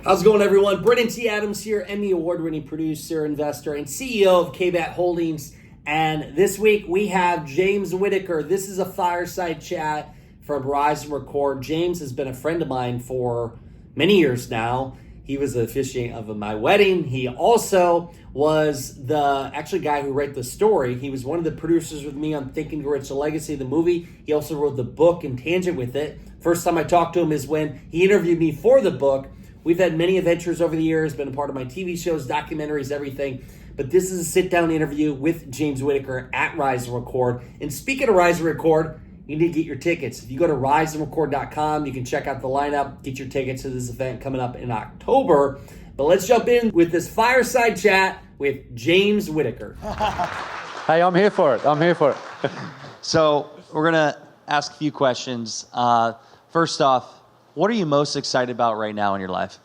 How's it going, everyone? Brennan T. Adams here, Emmy Award-Winning Producer, Investor, and CEO of KBAT Holdings. And this week we have James Whittaker. This is a Fireside Chat from Rise and Record. James has been a friend of mine for many years now. He was the officiant of my wedding. He also was the guy who wrote the story. He was one of the producers with me on Think and Grow Rich, the Legacy of the movie. He also wrote the book in tangent with it. First time I talked to him is when he interviewed me for the book. We've had many adventures over the years, been a part of my TV shows, documentaries, everything. But this is a sit-down interview with James Whittaker at Rise and Record. And speaking of Rise and Record, you need to get your tickets. If you go to riseandrecord.com, you can check out the lineup, get your tickets to this event coming up in October. But let's jump in with this Fireside Chat with James Whittaker. Hey, I'm here for it. So we're going to ask a few questions. First off, what are you most excited about right now in your life?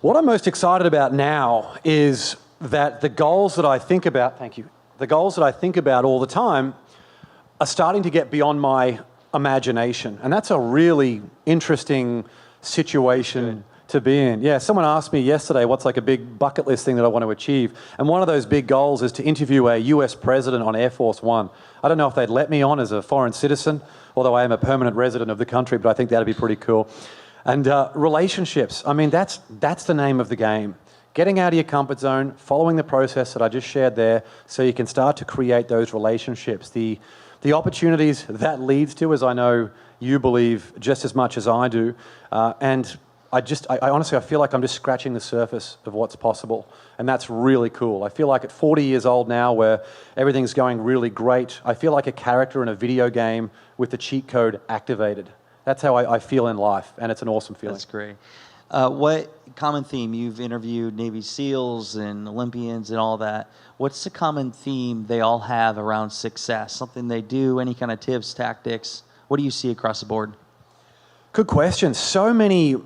What I'm most excited about now is that the goals that I think about, the goals that I think about all the time are starting to get beyond my imagination. And that's a really interesting situation to be in. Yeah, someone asked me yesterday what's like a big bucket list thing that I want to achieve. And one of those big goals is to interview a US president on Air Force One. I don't know if they'd let me on as a foreign citizen, although I am a permanent resident of the country, but I think that'd be pretty cool. And relationships, I mean, that's the name of the game. Getting out of your comfort zone, following the process that I just shared there, so you can start to create those relationships. The opportunities that leads to, as I know you believe just as much as I do, and I honestly feel like I'm just scratching the surface of what's possible, and that's really cool. I feel like at 40 years old now, where everything's going really great, I feel like a character in a video game with the cheat code activated. That's how I feel in life, and it's an awesome feeling. That's great. What common theme? You've interviewed Navy SEALs and Olympians and all that. What's the common theme they all have around success? Something they do, any kind of tips, tactics? What do you see across the board? Good question. So many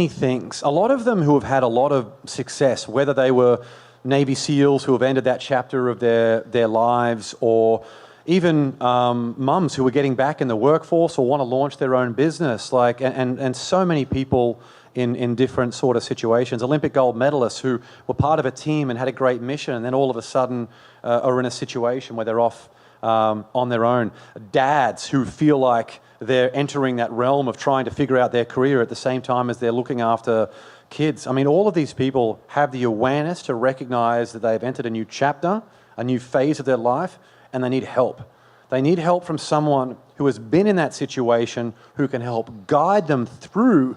things. A lot of them who have had a lot of success, whether they were Navy SEALs who have ended that chapter of their lives, or even mums who are getting back in the workforce or want to launch their own business, and so many people in different sort of situations. Olympic gold medalists who were part of a team and had a great mission, and then all of a sudden are in a situation where they're off on their own. Dads who feel like they're entering that realm of trying to figure out their career at the same time as they're looking after kids. I mean, all of these people have the awareness to recognize that they've entered a new chapter, a new phase of their life, and they need help. They need help from someone who has been in that situation, who can help guide them through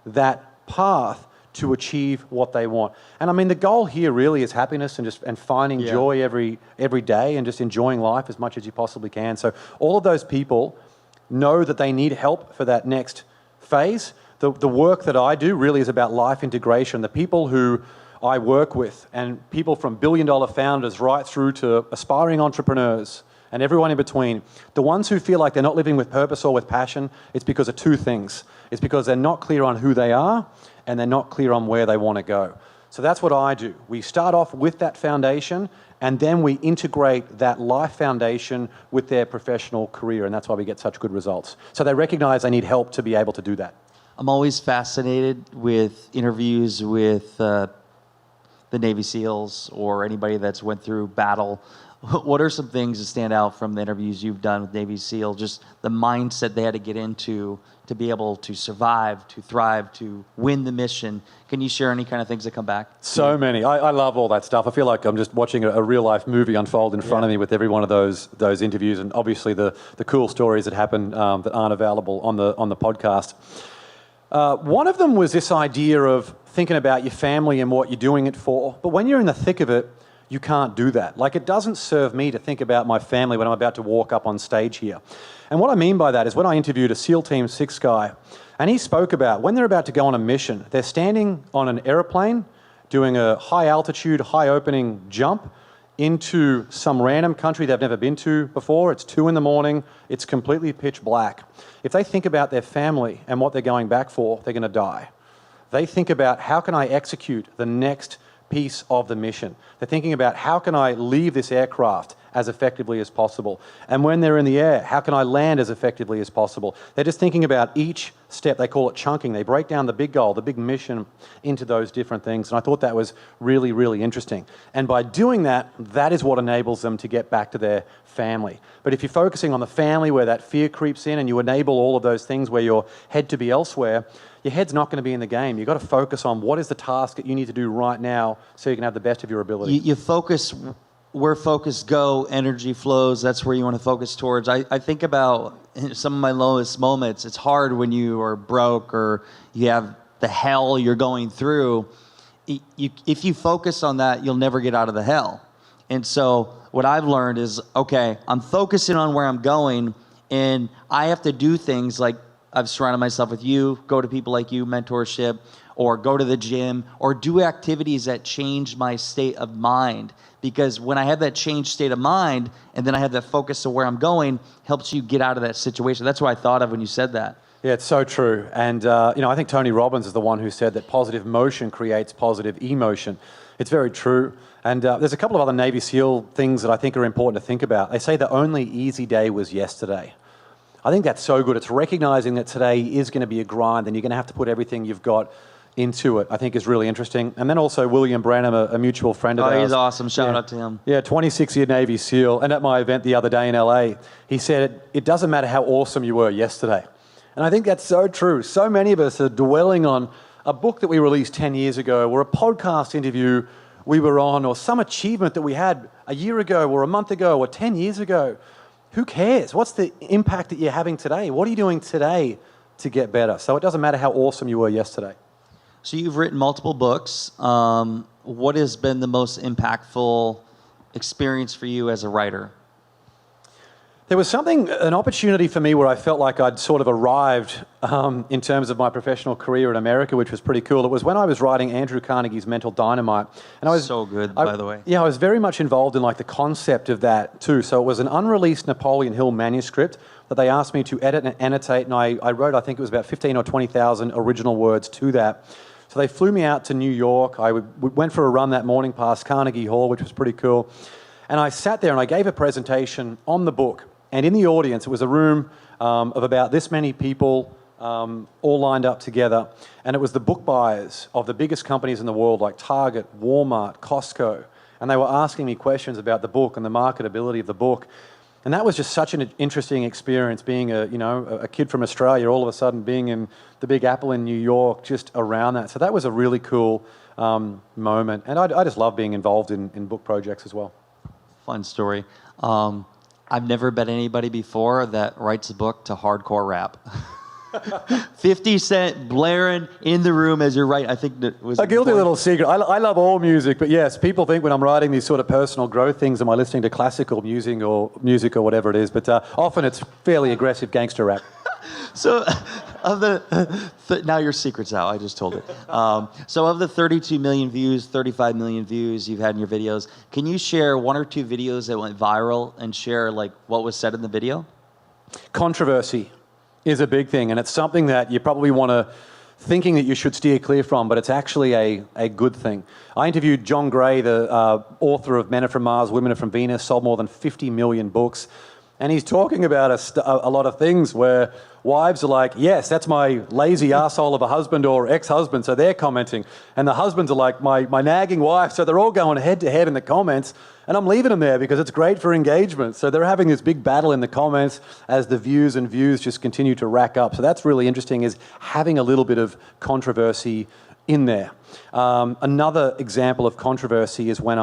that path to achieve what they want. And I mean, the goal here really is happiness and finding joy every day and just enjoying life as much as you possibly can. So all of those people know that they need help for that next phase. The work that I do really is about life integration. The people who I work with, and people from billion-dollar founders right through to aspiring entrepreneurs and everyone in between, the ones who feel like they're not living with purpose or with passion, it's because of two things. It's because they're not clear on who they are, and they're not clear on where they want to go. So that's what I do. We start off with that foundation, and then we integrate that life foundation with their professional career, and that's why we get such good results. So they recognize they need help to be able to do that. I'm always fascinated with interviews with the Navy SEALs or anybody that's went through battle. What are some things that stand out from the interviews you've done with Navy SEAL, just the mindset they had to get into to be able to survive, to thrive, to win the mission? Can you share any kind of things that come back? So many. I love all that stuff. I feel like I'm just watching a real-life movie unfold in front of me with every one of those interviews, and obviously the cool stories that happen that aren't available on the podcast. One of them was this idea of thinking about your family and what you're doing it for, but when you're in the thick of it, you can't do that. Like, it doesn't serve me to think about my family when I'm about to walk up on stage here. And what I mean by that is when I interviewed a SEAL Team 6 guy, and he spoke about when they're about to go on a mission, they're standing on an airplane doing a high altitude, high opening jump into some random country they've never been to before. It's 2 a.m, it's completely pitch black. If they think about their family and what they're going back for, they're going to die. They think about, how can I execute the next piece of the mission? They're thinking about, how can I leave this aircraft as effectively as possible? And when they're in the air, how can I land as effectively as possible? They're just thinking about each step. They call it chunking. They break down the big goal, the big mission into those different things. And I thought that was really, really interesting. And by doing that, that is what enables them to get back to their family. But if you're focusing on the family where that fear creeps in and you enable all of those things where your head to be elsewhere, your head's not going to be in the game. You've got to focus on what is the task that you need to do right now so you can have the best of your ability. You focus where focus go, energy flows. That's where you want to focus towards. I think about some of my lowest moments. It's hard when you are broke or you have the hell you're going through. If you focus on that, you'll never get out of the hell. And so what I've learned is, okay, I'm focusing on where I'm going, and I have to do things like I've surrounded myself with you, go to people like you, mentorship, or go to the gym, or do activities that change my state of mind. Because when I have that changed state of mind, and then I have that focus of where I'm going, helps you get out of that situation. That's what I thought of when you said that. Yeah, it's so true. And, I think Tony Robbins is the one who said that positive motion creates positive emotion. It's very true. And there's a couple of other Navy SEAL things that I think are important to think about. They say the only easy day was yesterday. I think that's so good. It's recognizing that today is going to be a grind and you're going to have to put everything you've got into it, I think is really interesting. And then also William Branham, a mutual friend of ours. Oh, he's awesome. Shout out to him. Yeah, 26-year Navy SEAL. And at my event the other day in LA, he said, it doesn't matter how awesome you were yesterday. And I think that's so true. So many of us are dwelling on a book that we released 10 years ago, or a podcast interview we were on, or some achievement that we had a year ago, or a month ago, or 10 years ago. Who cares? What's the impact that you're having today? What are you doing today to get better? So it doesn't matter how awesome you were yesterday. So you've written multiple books. What has been the most impactful experience for you as a writer? There was an opportunity for me where I felt like I'd sort of arrived in terms of my professional career in America, which was pretty cool. It was when I was writing Andrew Carnegie's Mental Dynamite. And I was so good, by the way. Yeah, I was very much involved in like the concept of that too. So it was an unreleased Napoleon Hill manuscript that they asked me to edit and annotate, and I wrote, I think it was about 15 or 20,000 original words to that. So they flew me out to New York. We went for a run that morning past Carnegie Hall, which was pretty cool. And I sat there and I gave a presentation on the book. And in the audience, it was a room of about this many people, all lined up together. And it was the book buyers of the biggest companies in the world, like Target, Walmart, Costco. And they were asking me questions about the book and the marketability of the book. And that was just such an interesting experience, being a kid from Australia, all of a sudden being in the Big Apple in New York, just around that. So that was a really cool moment. And I just love being involved in book projects as well. Fun story. I've never met anybody before that writes a book to hardcore rap. 50 Cent blaring in the room as you're writing. I think that was a guilty little secret. I love all music, but yes, people think when I'm writing these sort of personal growth things, am I listening to classical music or whatever it is? But often it's fairly aggressive gangster rap. So, now your secret's out. I just told it. So, of the 32 million views, 35 million views you've had in your videos, can you share one or two videos that went viral and share like what was said in the video? Controversy is a big thing, and it's something that you probably want to thinking that you should steer clear from, but it's actually a good thing. I interviewed John Gray, the author of Men Are From Mars, Women Are From Venus, sold more than 50 million books. And he's talking about a lot of things where wives are like, yes, that's my lazy arsehole of a husband or ex-husband, so they're commenting. And the husbands are like, my nagging wife, so they're all going head-to-head in the comments. And I'm leaving them there because it's great for engagement. So they're having this big battle in the comments as the views just continue to rack up. So that's really interesting, is having a little bit of controversy in there. Another example of controversy is when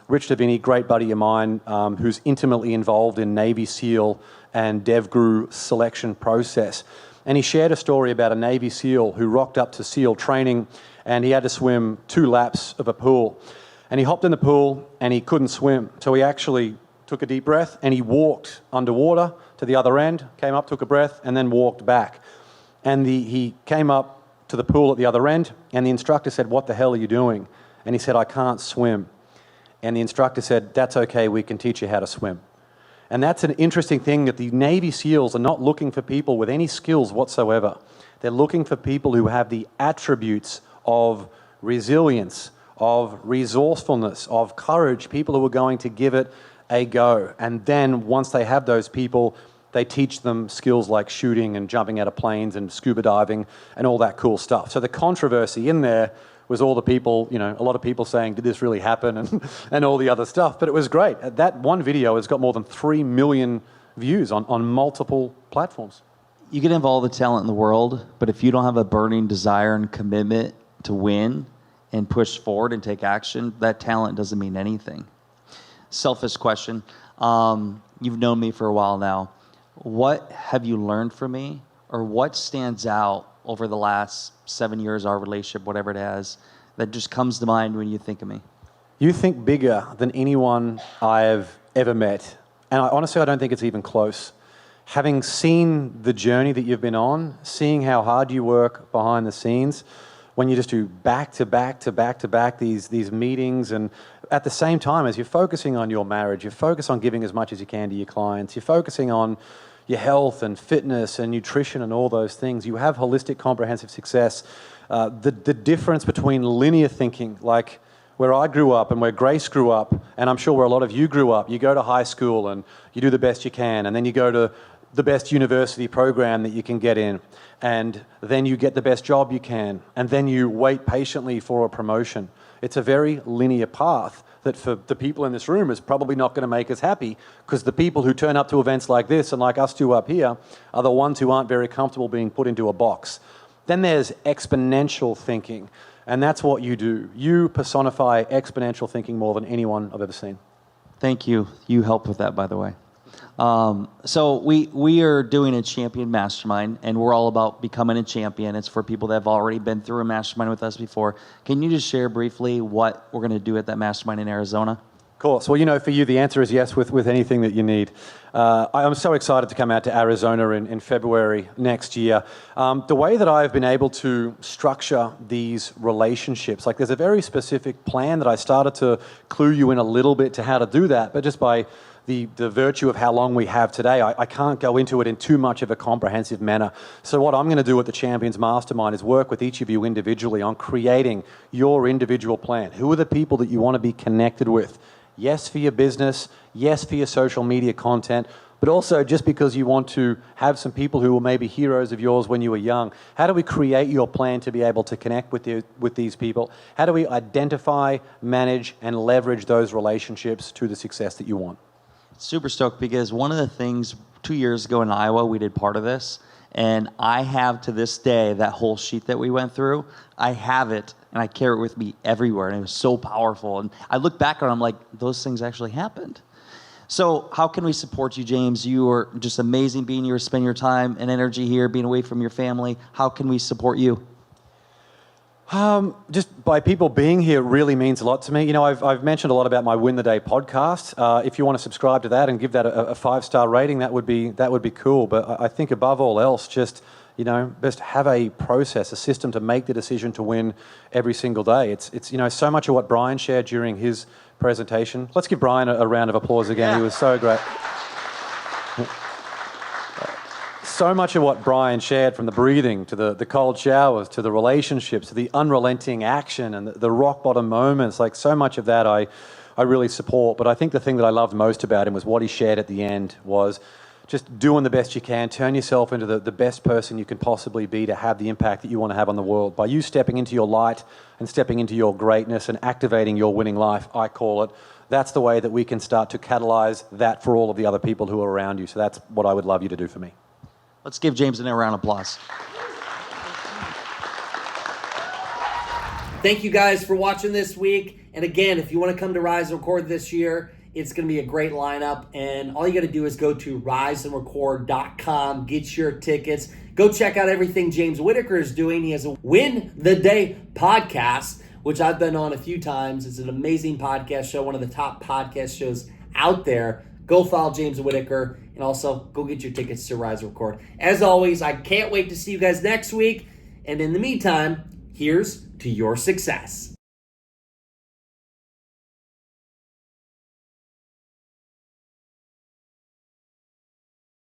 Rich Davini, great buddy of mine, who's intimately involved in Navy SEAL and DevGru selection process. And he shared a story about a Navy SEAL who rocked up to SEAL training and he had to swim 2 laps of a pool. And he hopped in the pool and he couldn't swim. So he actually took a deep breath and he walked underwater to the other end, came up, took a breath, and then walked back. And he came up to the pool at the other end, and the instructor said, "What the hell are you doing?" And he said, "I can't swim." And the instructor said, "That's okay, we can teach you how to swim." And that's an interesting thing, that the Navy SEALs are not looking for people with any skills whatsoever. They're looking for people who have the attributes of resilience, of resourcefulness, of courage, people who are going to give it a go. And then once they have those people, they teach them skills like shooting and jumping out of planes and scuba diving and all that cool stuff. So the controversy in there was all the people, a lot of people saying, did this really happen? And all the other stuff. But it was great. That one video has got more than 3 million views on multiple platforms. You can have all the talent in the world, but if you don't have a burning desire and commitment to win and push forward and take action, that talent doesn't mean anything. Selfish question. You've known me for a while now. What have you learned from me, or what stands out over the last 7 years, our relationship, whatever it has, that just comes to mind when you think of me? You think bigger than anyone I've ever met. And honestly, I don't think it's even close. Having seen the journey that you've been on, seeing how hard you work behind the scenes, when you just do back to back these meetings, and at the same time as you're focusing on your marriage, you focus on giving as much as you can to your clients, you're focusing on your health and fitness and nutrition and all those things. You have holistic, comprehensive success. The difference between linear thinking, like where I grew up and where Grace grew up, and I'm sure where a lot of you grew up, you go to high school and you do the best you can, and then you go to the best university program that you can get in, and then you get the best job you can, and then you wait patiently for a promotion. It's a very linear path that for the people in this room is probably not going to make us happy, because the people who turn up to events like this and like us two up here are the ones who aren't very comfortable being put into a box. Then there's exponential thinking, and that's what you do. You personify exponential thinking more than anyone I've ever seen. Thank you. You helped with that, by the way. So we are doing a champion mastermind, and we're all about becoming a champion. It's for people that have already been through a mastermind with us before. Can you just share briefly what we're going to do at that mastermind in Arizona? Of course. Well, for you, the answer is yes with anything that you need. I'm so excited to come out to Arizona in February next year. The way that I've been able to structure these relationships, like there's a very specific plan that I started to clue you in a little bit to how to do that, but just by the virtue of how long we have today, I can't go into it in too much of a comprehensive manner. So what I'm going to do at the Champions Mastermind is work with each of you individually on creating your individual plan. Who are the people that you want to be connected with? Yes, for your business. Yes, for your social media content. But also just because you want to have some people who were maybe heroes of yours when you were young. How do we create your plan to be able to connect with these people? How do we identify, manage, and leverage those relationships to the success that you want? Super stoked, because one of the things 2 years ago in Iowa, we did part of this, and I have to this day that whole sheet that we went through. I have it, and I carry it with me everywhere, and it was so powerful. And I look back and I'm like, those things actually happened. So how can we support you, James? You are just amazing being here, spending your time and energy here, being away from your family. How can we support you? Just by people being here really means a lot to me. I've mentioned a lot about my Win the Day podcast. If you want to subscribe to that and give that a 5-star rating, that would be cool. But I think above all else, just have a process, a system to make the decision to win every single day. It's so much of what Brian shared during his presentation. Let's give Brian a round of applause again. He was so great. So much of what Brian shared, from the breathing to the cold showers to the relationships to the unrelenting action and the rock bottom moments, like so much of that I really support. But I think the thing that I loved most about him was what he shared at the end was just doing the best you can, turn yourself into the best person you can possibly be to have the impact that you want to have on the world. By you stepping into your light and stepping into your greatness and activating your winning life, I call it, that's the way that we can start to catalyze that for all of the other people who are around you. So that's what I would love you to do for me. Let's give James a round of applause. Thank you guys for watching this week. And again, if you want to come to Rise and Record this year, it's going to be a great lineup. And all you got to do is go to riseandrecord.com, get your tickets. Go check out everything James Whittaker is doing. He has a Win the Day podcast, which I've been on a few times. It's an amazing podcast show, one of the top podcast shows out there. Go follow James Whittaker, and also go get your tickets to Rise and Record. As always, I can't wait to see you guys next week. And in the meantime, here's to your success.